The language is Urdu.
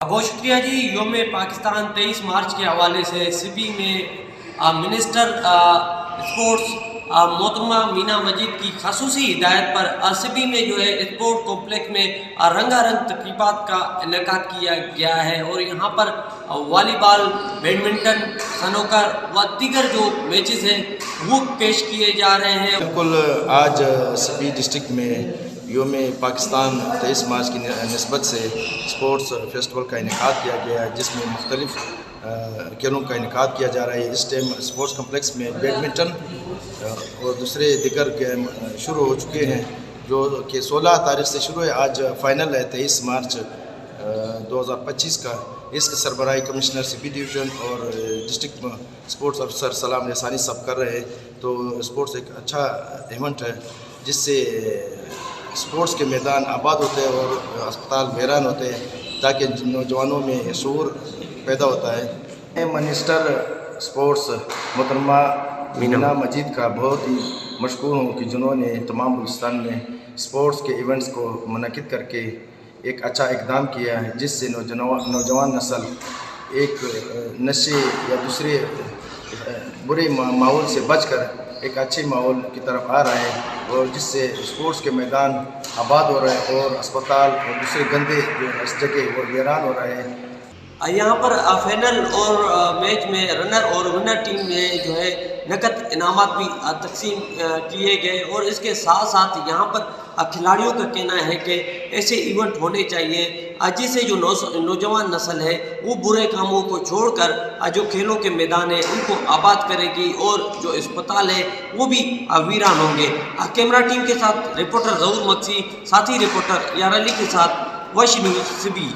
بہت شکریہ جی. یوم پاکستان 23 مارچ کے حوالے سے سبی میں منسٹر اسپورٹس محترمہ مینا مجید کی خصوصی ہدایت پر سبی میں جو ہے اسپورٹ کمپلیکس میں رنگا رنگ تقریبات کا انعقاد کیا گیا ہے اور یہاں پر والی بال، بیڈمنٹن، سنوکر و دیگر جو میچز ہیں وہ پیش کیے جا رہے ہیں. بالکل آج سبی ڈسٹرکٹ میں یوم پاکستان 23 مارچ کی نسبت سے اسپورٹس فیسٹیول کا انعقاد کیا گیا ہے، جس میں مختلف کھیلوں کا انعقاد کیا جا رہا ہے. اس ٹائم اسپورٹس کمپلیکس میں بیڈمنٹن اور دوسرے دیگر گیم شروع ہو چکے ہیں، جو کہ 16 تاریخ سے شروع ہے. آج فائنل ہے 23 مارچ 2025 کا. اس کی سربراہی کمشنر سبی ڈویژن اور ڈسٹرکٹ اسپورٹس افسر سلام لسانی صاحب کر رہے ہیں. تو اسپورٹس ایک اچھا ایونٹ ہے جس سے اسپورٹس کے میدان آباد ہوتے ہیں اور اسپتال ویران ہوتے ہیں، تاکہ نوجوانوں میں شعور پیدا ہوتا ہے. منسٹر اسپورٹس محترمہ مینا مجید کا بہت ہی مشکور ہوں کہ جنہوں نے تمام بلوچستان میں اسپورٹس کے ایونٹس کو منعقد کر کے ایک اچھا اقدام کیا ہے، جس سے نوجوان نسل ایک نشے یا دوسرے برے ماحول سے بچ کر ایک اچھے ماحول کی طرف آ رہے ہیں، اور جس سے اسپورٹس کے میدان آباد ہو رہے ہیں اور اسپتال اور دوسرے گندے جو اس جگہ وہ ویران ہو رہے ہیں. یہاں پر فائنل اور میچ میں رنر اور ونر ٹیم میں جو ہے نقد انعامات بھی تقسیم کیے گئے، اور اس کے ساتھ ساتھ یہاں پر کھلاڑیوں کا کہنا ہے کہ ایسے ایونٹ ہونے چاہیے جس سے جو نوجوان نسل ہے وہ برے کاموں کو چھوڑ کر جو کھیلوں کے میدان ہیں ان کو آباد کرے گی، اور جو اسپتال ہے وہ بھی ویران ہوں گے. کیمرہ ٹیم کے ساتھ رپورٹر ظہور مکسی، ساتھی رپورٹر یار علی کے ساتھ وش نیوز سبی.